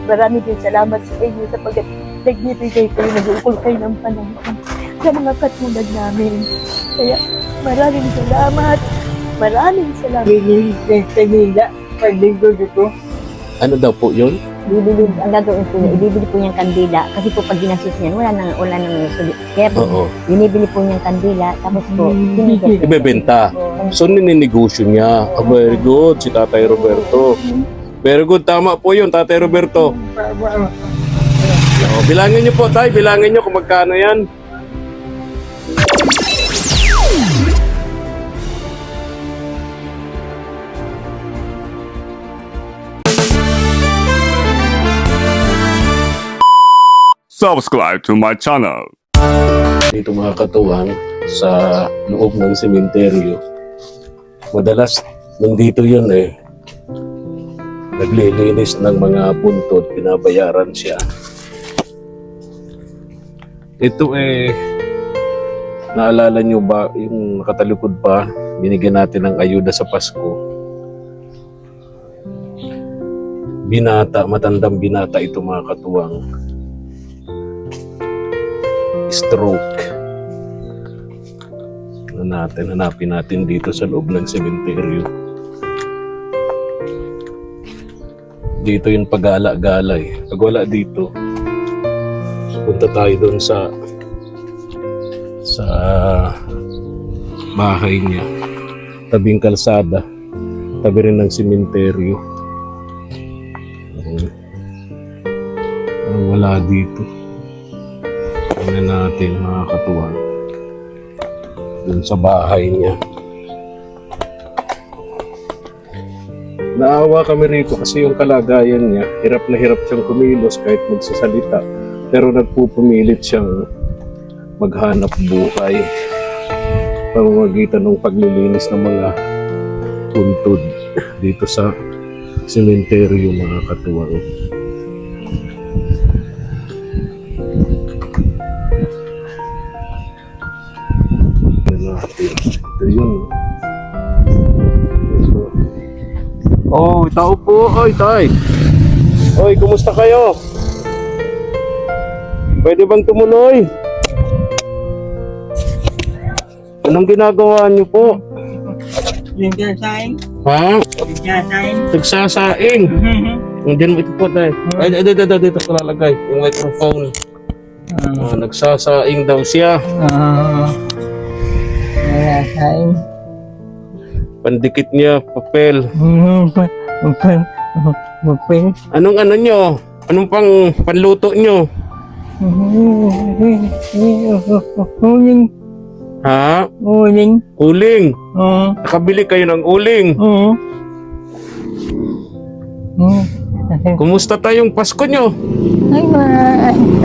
Marami din salamat sa inyo sapagkat nagbibigay kayo, nag-uukol kayo ng panahon sa mga katulad namin. Kaya maraming salamat. Maraming salamat. Bibili ng kanila, paglingkod ko. Ano daw po yun? Bibili, ang gagawin po niya, ibibili po niyang kandila. Kasi po pag ginastos niyan, wala nang sulit. Kaya po, Oo. binibili po niyang kandila. Tapos po, binibili. Ibebenta. So, nininegosyo niya. Ah, very good, si Tatay Roberto. Very good, tama po yun, Tatay Roberto. Oh, bilangin niyo po, Tay. Bilangin niyo kung magkano yan. Subscribe to my channel. Dito mga katuwang sa loob ng sementeryo. Madalas nandito yun eh. Naglilinis ng mga buntod, pinabayaran siya. Ito eh, naalala nyo ba yung nakatalikod pa, binigyan natin ng ayuda sa Pasko. Binata, matandang binata ito mga katuwang. Stroke. Hanapin natin dito sa loob ng sementeryo. Dito yung pag-gala-gala eh. Pag wala dito, punta tayo doon sa bahay niya. Tabing kalsada. Tabi rin ng sementeryo. Wala dito. Ano natin mga katuwang dun sa bahay niya. Naawa kami rito kasi yung kalagayan niya, hirap na hirap siyang kumilos kahit magsasalita, pero nagpupumilit siyang maghanap buhay pamamagitan ng paglilinis ng mga puntod dito sa sementeryo mga katuwang. Ito yun. Oh, tao po. Oy, Tay. Oy, kumusta kayo? Pwede bang tumuloy? Anong ginagawa niyo po? Nagsasaing. Ha? Nagsasaing. Nagsasaing. Diyan mo ito po, Tay. Ay, dito ko lalagay. Yung microphone. Nagsasaing daw siya. Nagsasaing. Pandikit niya, papel. Papel. Anong ano nyo? Anong panluto nyo? Uling. Ha? Uling. Uling. Oo. Nakabili kayo ng uling. Oo. Kumusta tayong Pasko nyo?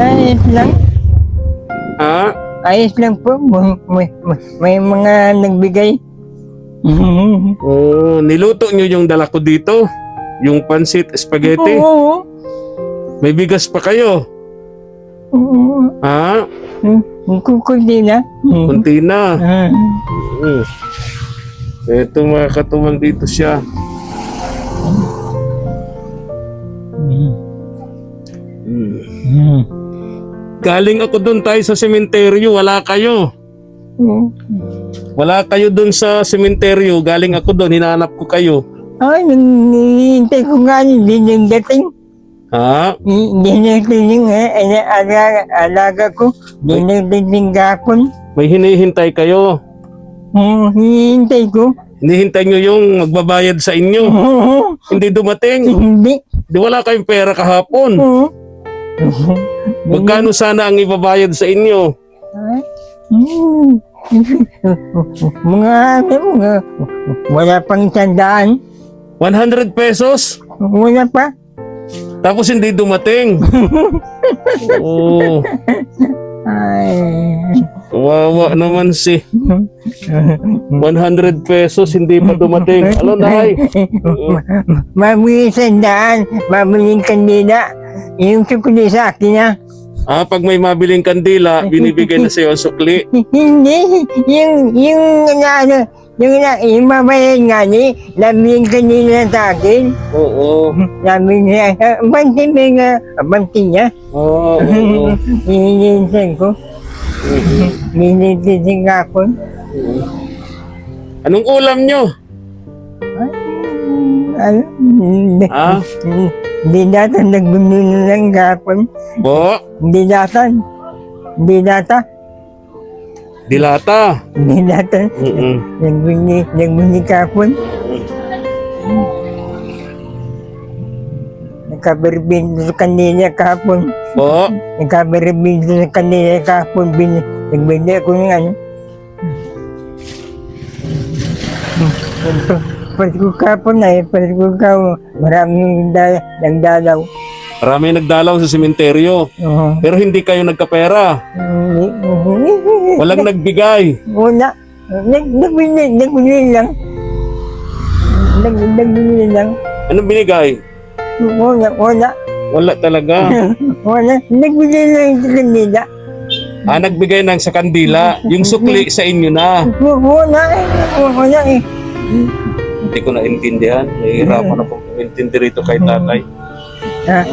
Ayos lang. Ha? Ayos lang po. May mga nagbigay. Oh, niluto nyo yung dala ko dito? Yung pansit spaghetti? Oo. May bigas pa kayo? Oo. Ha? Kukunti na. Kunti na. Ito mga katuwang dito siya. Galing ako doon tayo sa sementeryo, wala kayo. Wala kayo doon sa sementeryo, galing ako doon, hinahanap ko kayo. Ay, hinihintay ko nga hindi nang dating. Ha? Hindi nang alaga ko. Hindi nang gapon. May hinihintay kayo. Hinihintay ko. Hinihintay nyo yung magbabayad sa inyo. Hindi dumating. Hindi. Di wala kayong pera kahapon. Magkano sana ang ibabayad sa inyo? Wala pang 100. 100 pesos? Wala pa. Tapos hindi dumating. Oh, Ay. kawawa naman si 100 pesos hindi pa dumating. Alo, Nay. Mabili 100. Mabiling kandila. Yung sukli sa akin na. Pag may mabiling kandila, binibigay na sa'yo ang sukli. Hindi. Yung yung mamayan nga ni, namin kanina sa akin. Oo. Namin niya, abanti may nga, abanti niya. Oo, oo. Ninilinsan ko. Ninilinsan ako. Anong ulam nyo? Ano? Ah? Hindi natin nagbunino ng gapon. Po? Hindi natin. Hindi natin. Dilata. Hindi natin. Nagbuni kapon. Nagkabaribin sa kanina kapon. Po? Nagkabaribin sa kanina kapon. Nagbili ko ng ano. Pasko kapon na pasko kapon. Maraming nagdalaw. Marami nagdalaw sa sementeryo. Oo. Pero hindi kayo nagkapera. Walang nagbigay. Wala. Nagbili lang. Nagbili lang. Anong binigay? Wala. Wala talaga. Wala. Nagbili lang sa kanila. Nagbigay ng sa kandila. Yung sukli sa inyo na. Wala eh. Hindi ko naintindihan. Nahihirapan akong intindi rito kay tatay.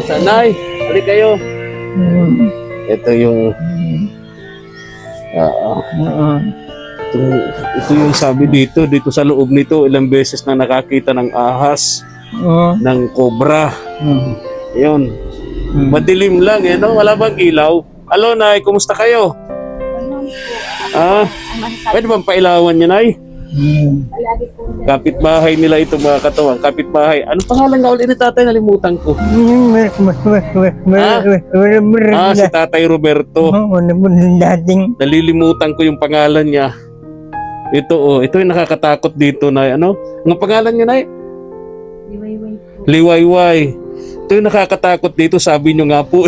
Sanay, hali kayo. Ito yung ito yung sabi dito sa loob nito, ilang beses na nakakita ng ahas, ng cobra. Ayun. Madilim lang no? Wala bang ilaw? Alo, Nay, kumusta kayo? Pwede bang pailawan niya, Nay? Kapitbahay nila ito, mga katawan. Kapitbahay. Ano pangalan nga ulit ni tatay? Nalimutan ko. Si Tatay Roberto. Dating. Nalilimutan ko yung pangalan niya. Ito yung nakakatakot dito, Nay. Ano? Ang pangalan niya, Nay? Liwayway. Ito yung nakakatakot dito. Sabi niyo nga po,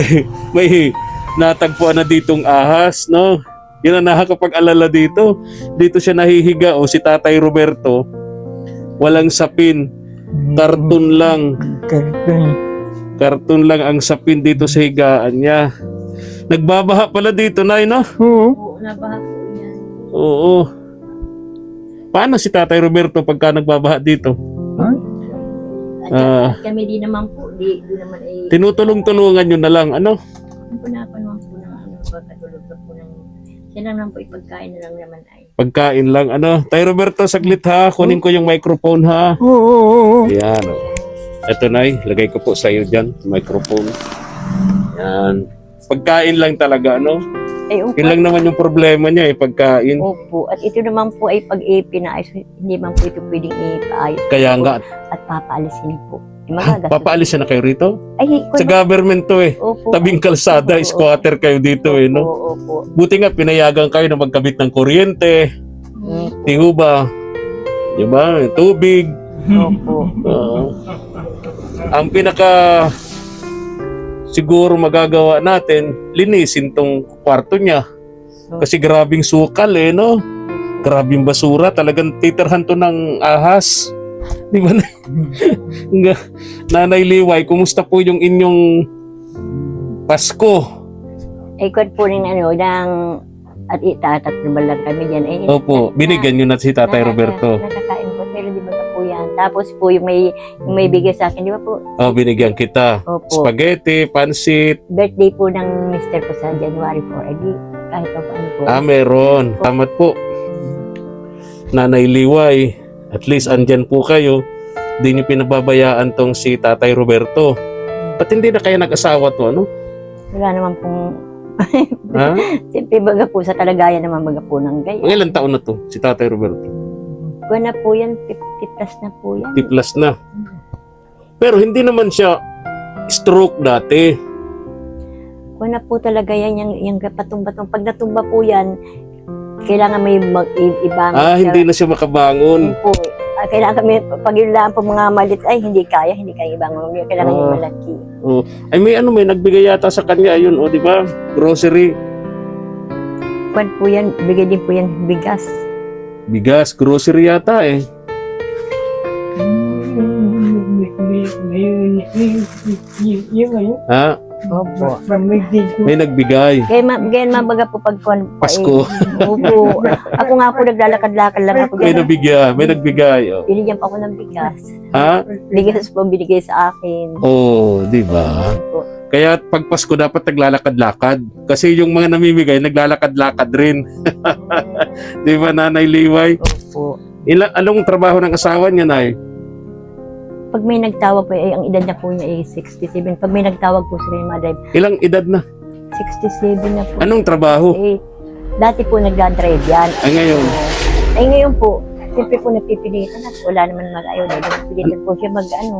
may natagpuan na ditong ahas, no? Yun ang nakakapag-alala dito. Dito siya nahihiga, si Tatay Roberto. Walang sapin. Karton lang. Karton lang ang sapin dito sa higaan niya. Nagbabaha pala dito, Nay, no? Oo, nabaha po yan. Oo. Paano si Tatay Roberto pagka nagbabaha dito? At kami di naman po, di naman ay... Tinutulong-tulungan nyo na lang, ano? Naman po ng pagkatulog po ng... Siya lang po ipagkain na lang naman ay. Pagkain lang, ano? Tay Roberto, saglit ha. Kunin ko yung microphone ha. Yan. Ito, Nay. Lagay ko po sa iyo dyan. Microphone. Yan. Pagkain lang talaga, ano? Ay, opo. Yun lang naman yung problema niya, pagkain. Opo. At ito naman po ay pag-ipinaayos. Hindi man po ito pwedeng ipaayos. Kaya nga, At papaalisin po. Magagastos. papaalis na kayo rito? Ay, Sa government to eh. Opo. Tabing kalsada, Opo. squatter kayo dito eh, no? Opo. Buti nga, pinayagan kayo na magkabit ng kuryente. Tiho ba? Diba? Tubig. Opo. Ang pinaka siguro magagawa natin, linisin tong kwarto niya. Kasi grabing sukal eh, no? Grabing basura. Talagang titirhan to ng ahas. Di ba? Nanay Liway, kumusta po yung inyong Pasko? Ay, kwan po rin ng at itatatlo lang kami dyan. Eh, Opo, binigyan nyo na si Tatay Roberto. Nakakain po, pero di ba po yan. Tapos po yung may bigay sa akin, di ba po? Oh, binigyan kita. Opo. Spaghetti, pansit. Birthday po ng mister ko sa January 4. Ay, di, kahit pa paano po. Meron. Salamat po. Nanay Liway, at least andyan po kayo. Hindi nyo pinababayaan tong si Tatay Roberto. Ba't hindi na kayo nag-asawa to, ano? Wala naman pong... Ha? Siyempre baga po sa kalagayan naman baga po ng gaya. Ilang taon na to, si Tatay Roberto? Kuha na po yan, 50 plus na po yan. 50 plus na. Pero hindi naman siya stroke dati. Kuha na po talaga yan, yung patumba-tumba. Pag natumba po yan, kailangan may ibang... Hindi na siya makabangon. Po. Kailangan kami, pag yun lang po mga malit, ay hindi kaya ibang kailangan yung malaki. Ay may nagbigay yata sa kanya, ayun, di ba? Grocery. Kuwan po yan, bigay din po yan bigas. Bigas, grocery yata eh. Yung ano? Ha? Opo. Pamigil ko. May nagbigay. Kaya mabaga po pagkuhan po. Pasko. Opo. Ako nga po naglalakad-lakad lang ako May dyan. nabigay. May nagbigay. Oh. Binigyan pa ako ng bigas. Ha? Bigas po binigay sa akin. Oh, di ba? Opo. Kaya pag Pasko dapat naglalakad-lakad. Kasi yung mga namimigay, naglalakad-lakad rin. Di ba, Nanay Liway? Opo. Anong trabaho ng asawa niya, Nay? Pag may nagtawag po, ang edad niya po niya ay 67. Pag may nagtawag po sa rin, madrive, Ilang edad na? 67 na po. Anong trabaho? Dati po nagdadrive yan. Ay, ngayon. Ay ngayon po, siyempre po nagpipilitan at wala naman mag-ayaw na. Nagpipilitan po siya mag-drive.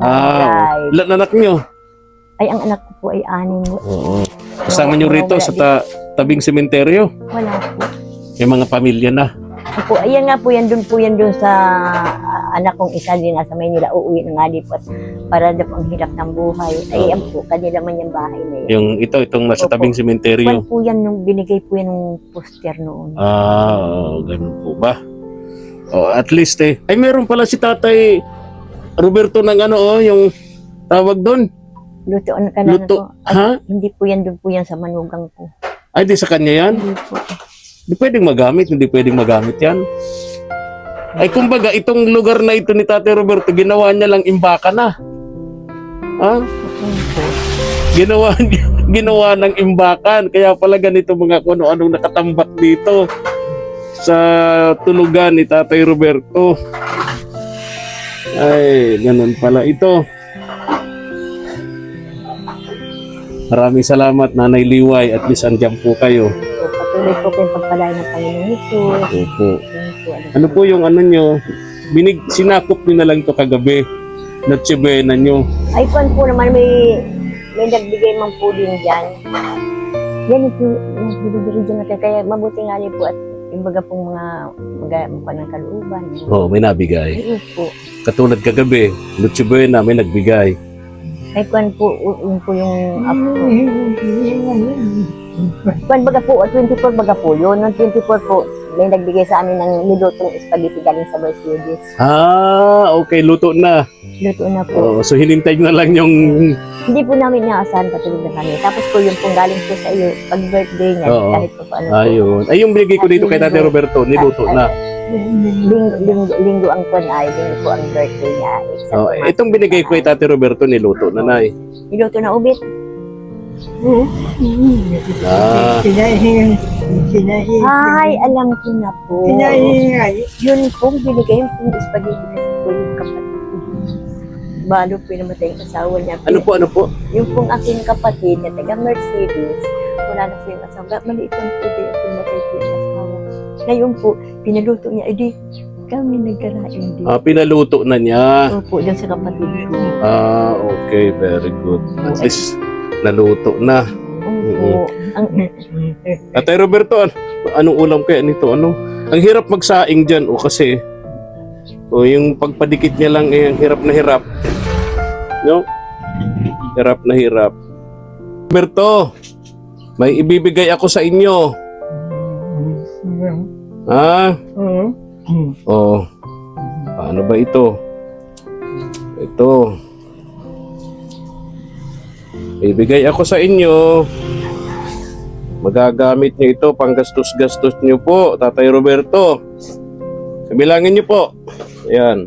Ilan anak niyo? Ay, ang anak ko po ay 6. Oo. Kasama niyo rito sa tabing sementeryo? Wala po. Yung mga pamilya na. Opo, ayan nga po yan doon sa anak kong isa din nasa Maynila. Uuwi na nga din po at para daw po ang hirap ng buhay. Ay, yan po, kanila man yung bahay na yan. Itong nasa Opo. tabing sementeryo. Kwan po yan, nung binigay po yan ng poster noon. Ganun po ba? Oh, at least Ay, meron pala si Tatay Roberto ng yung tawag doon. Lutoan ka na Luto. po. Ay, Ha? hindi po yan doon po yan sa manugang ko. Ay, di sa kanya yan? Hindi po. Di pwedeng magamit, hindi pwedeng magamit yan. Ay, kumbaga, itong lugar na ito ni Tatay Roberto, ginawa niya lang imbaka na. Ha? Hindi po. Ginawa ng imbakan. Kaya pala ganito mga kung ano-anong nakatambak dito sa tulugan ni Tatay Roberto. Ay, ganun pala ito. Maraming salamat, Nanay Liway. At least andyan po kayo. So, patuloy po kayong pagpalain ng Panginoon ito. Opo. Ano po yung nyo? Sinakop nyo na lang to kagabi. Natsibena nyo. Ay, kwan po naman, may nagbigay man po din dyan. Yan po, nagbibigay dyan natin. Kaya mabuti nga rin po at yung baga pong mga ng kalooban. Oo, may nabigay. Ayun po. Katulad kagabi, Natsibena, may nagbigay. Ay, kwan po, yun po yung apo. Kwan baga po, 24 baga po yun. Noong 24 po, may nagbigay sa amin ng nilutong spaghetti galing sa Mercedes. Okay, luto na. Luto na po. So hinintay na lang yung... Hindi po namin inaasahan patulog na kami. Tapos po yung pong galing po sa iyo, pag birthday niya, Oo. kahit po paano po. Ayun. Ay, yung binigay ko dito kay Tatay Roberto, niluto na. Linggo ang kwan ay, linggo po ang birthday niya. Oh, itong binigay ko kay Tatay Roberto, niluto na, Nay. Niluto na ubit. Kinahingan. Ay, alam ko na po. Kinahingan. Yun pong binigay yung pong spaghetti kasi po yung kapatid ko. Balo po yung namatay yung asawa niya. Ano po? Yung pong aking kapatid na taga Mercedes, wala na po yung asawa. Maliit lang po din at namatay po yung asawa. Ngayon po, pinaluto niya, edi kami nagkarain din. Pinaluto na niya. Opo, dyan sa kapatid ko. Okay, very good. At least, naluto na. Opo. Tatay Roberto, anong ulam kaya nito? Ang hirap magsaing dyan, kasi yung pagpadikit niya lang, ang hirap na hirap. No? Hirap na hirap. Roberto, may ibibigay ako sa inyo. Ha? Oh. Paano ba ito? Ito. Ibigay ako sa inyo. Magagamit niyo ito pang gastos-gastos niyo po, Tatay Roberto. Bilangin niyo po. Ayan.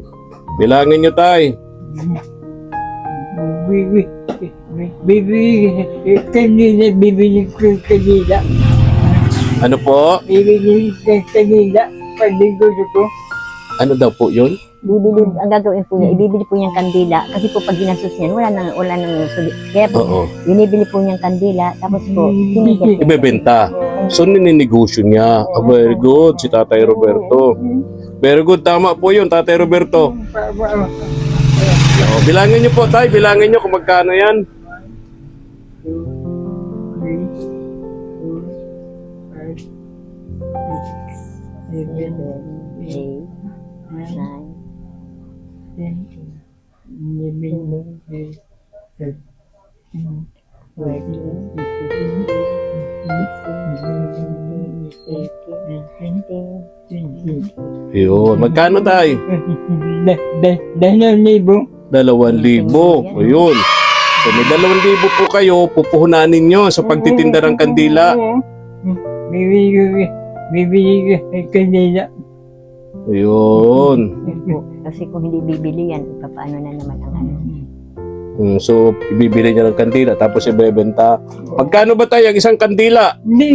Bilangin niyo, Tay. Bibili ko kanila. Ano po? Bibili ko kanila. Pagdigo ko. Ano daw po yun? Bibili, ang gagawin po niya, ibibili po niyang kandila. Kasi po pag ginastos niyan, wala nang sulit. Kaya po, Oo. binibili po niyang kandila. Tapos po, tinigil po. Ibebenta. So, nininegosyo niya. Very good, si Tatay Roberto. Very good, tama po yun, Tatay Roberto. Bilangin niyo po, Tay. Bilangin niyo kung magkano yan. Yun. Magkano, Tay? 2,000. 2,000. Ayun. So may 2,000 po kayo, pupuhunanin nyo sa pagtitinda ng kandila. Bibili ko ng kandila. Ayun. Kasi kung hindi bibili yan, paano na naman ang ano. So, ibibili niya ng kandila tapos ibebenta. Magkano ba tayo ang isang kandila? Hindi,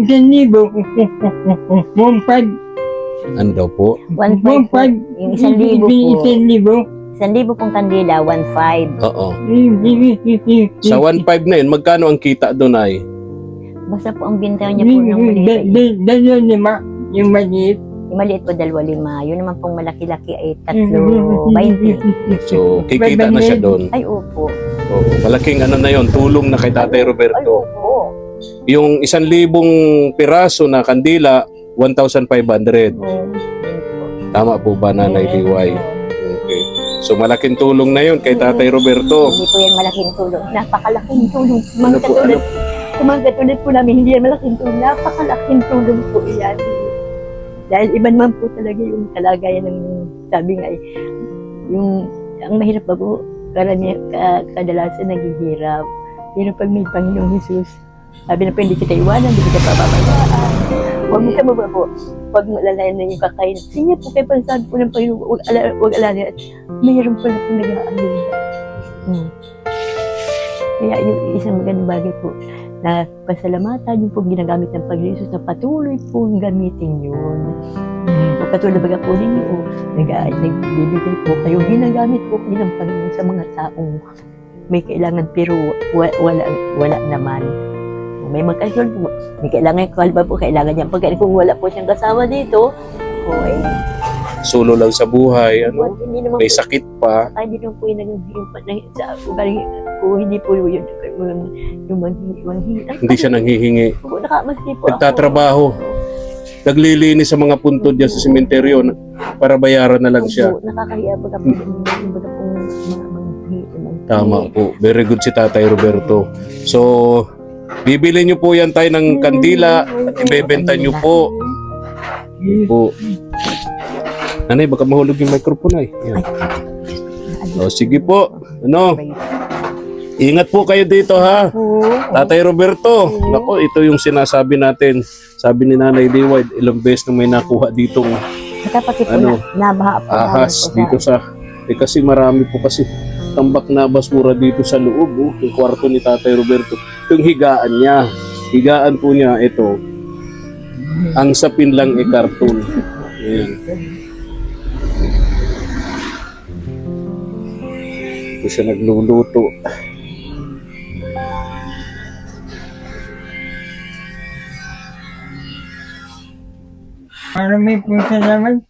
1,000. 1,500. Ano daw po? 1.5 po. Yung 1,000 po. 1,000. 1,000 pong kandila, 1.5. Oo. Sa 1.5 na yun, magkano ang kita doon ay? Basta po ang binta niya po ng maliit. Dalawa yung maliit. Yung maliit po, 2.5. Yun naman pong malaki-laki ay 3.20. So, kikita na siya doon. Ay, opo. Oo. Malaking ano na yon, tulong na kay Tatay Ay, Roberto. opo. Yung 1,000 piraso na kandila, 1,500. Yun po. Tama po ba, Nanay Liway? Okay. So, malaking tulong na yon kay Tatay Roberto. Hindi po yan malaking tulong. Napakalaking tulong. Ano po, ano? Sa mga katulad po namin, hindi yan malaking tulong. Napakalaking tulong po yan. Dahil iba naman po talaga yung kalagayan ng sabi nga, yung ang mahirap ba po, kadalasan naghihirap. Pero pag may Panginoong Jesus, sabi na po, hindi kita iwanan, hindi kita pababayaan. Huwag mo ka mababo. Huwag mo alalayan na yung kakain. Sige po, kaya pang sabi po ng Panginoon, huwag alalayan. At mayroon pala po nag-aalala. Kaya yung isang magandang bagay po, na pasalamatan yung po ginagamit ng Pag-Jesus na patuloy pong gamitin yun. O katulad baga po ninyo, nagbibigay po kayo, ginagamit po kayo ng Panginoon sa mga taong may kailangan pero wala naman. May magkasyon po, may kailangan, kalba po kailangan niya. Pag kung wala po siyang kasama dito, okay. Solo lang sa buhay, ano? Hindi naman May po, sakit pa. ay, hindi naman po sa ugali po, hindi po yun, yung manghingi. Hindi siya nanghihingi. Nakamaski po ako. Nagtatrabaho. Naglilinis sa mga puntod niya sa sementeryo para bayaran na lang siya. Opo, nakakahiya baga po yung baga pong mga manghingi. Tama po. Very good si Tatay Roberto. So, bibili niyo po yan tayo ng kandila at ibebenta niyo po. Yun po. Nanay, baka mahulog yung microphone ay. Yan. O, sige po. Ano? Ingat po kayo dito ha. Tatay Roberto. Nako, ito yung sinasabi natin. Sabi ni Nanay Liway, ilang beses na may nakuha ditong Pati po Ano? nabaha po. ahas dito sa... kasi marami po kasi tambak na basura dito sa loob. Oh, yung kwarto ni Tatay Roberto. Yung higaan niya. Higaan po niya, ito. Ang sapin lang ay karton. Ayan. Ito siya nagluluto. Para may punta naman.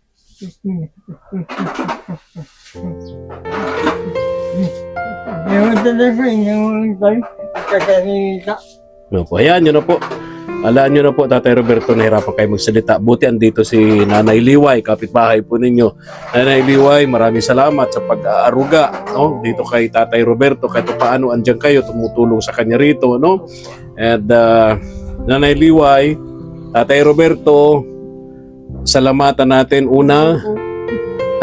Ewan talaga, yung kakanita. No po, ayan nyo na po. Alaan nyo na po, Tatay Roberto, nahirapan kayo magsalita. Buti andito si Nanay Liway, kapitbahay po ninyo. Nanay Liway, maraming salamat sa pag-aaruga, no? Dito kay Tatay Roberto, kahit paano andyan kayo, tumutulong sa kanya rito, no? And Nanay Liway, Tatay Roberto, salamatan natin una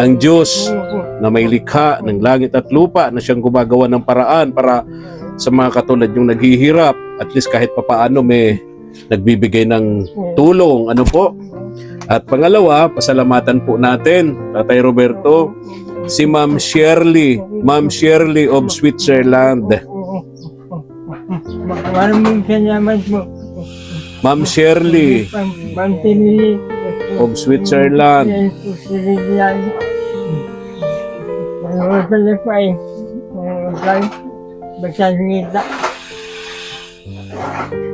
ang Diyos na may likha ng langit at lupa na siyang gumagawa ng paraan para sa mga katulad yung naghihirap. At least kahit papaano may nagbibigay ng tulong. Ano po? At pangalawa, pasalamatan po natin, Tatay Roberto, si Ma'am Shirley of Switzerland. Maraming salamat po. Ma'am Shirley Pampinili. of Switzerland. Ano talaga eh. Magsasalita.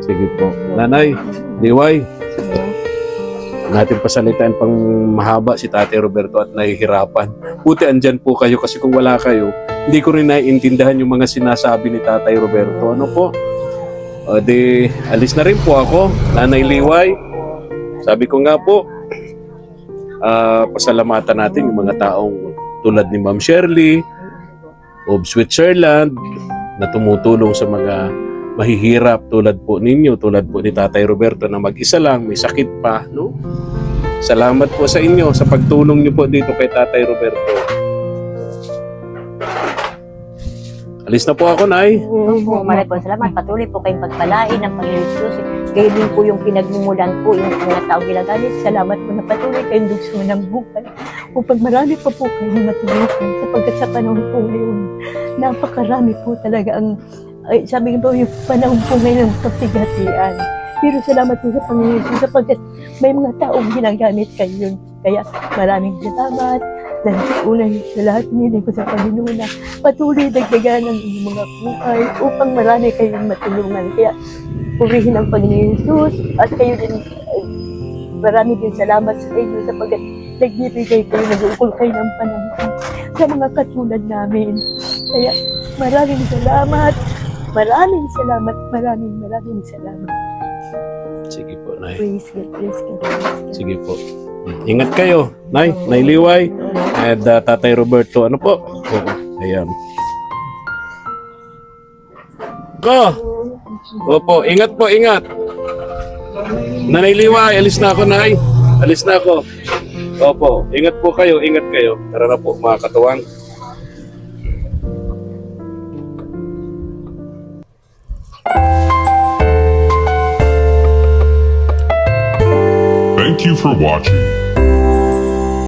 Sige po. Nanay, Liway, natin pasalitain pang mahaba si Tatay Roberto at nahihirapan. Buti andyan po kayo kasi kung wala kayo, hindi ko rin naiintindihan yung mga sinasabi ni Tatay Roberto. Ano po? O di, alis na rin po ako, Nanay Liway. Sabi ko nga po, pasalamatan natin yung mga taong tulad ni Ma'am Shirley of Switzerland na tumutulong sa mga mahihirap tulad po ninyo, tulad po ni Tatay Roberto na mag-isa lang, may sakit pa, no? Salamat po sa inyo sa pagtulong niyo po dito kay Tatay Roberto. Alis na po ako, Nay. Opo, maraming po salamat. Patuloy po kayong pagpalain ng Panginoon Jesus. Kayo din po yung pinagmumulan po yung mga tao ginagamit. Salamat po na patuloy kayong dugso ng buhay. Upang marami pa po kayong matulungan sapagkat sa panahon po ngayon, napakarami po talaga ang, sabi ko po, yung panahon po ngayon ng kapigatian. Pero salamat po sa Panginoon Jesus sapagkat may mga taong ginagamit kayo. Kaya maraming salamat. Dahil sa unang sa lahat, hindi ko sa Panginoon na patuloy dagdagan ng inyong mga buhay upang marami kayong matulungan. Kaya purihin ang Panginoon Jesus at kayo din, marami din salamat sa inyo sapagkat nagbibigay kayo, nag-uukol kayo ng panahon sa mga katulad namin. Kaya maraming salamat, maraming salamat, maraming salamat. Sige po, Nay. Praise God, praise God, praise God. Sige po. Ingat kayo, Nay. Nay Liway. At Tatay Roberto, ano po? Oo, ayan. Ko! Opo, ingat po, ingat. Nanay Liway, alis na ako, Nay. Alis na ako. Opo, ingat po kayo, ingat kayo. Tara na po, mga katuwang. Thank you for watching.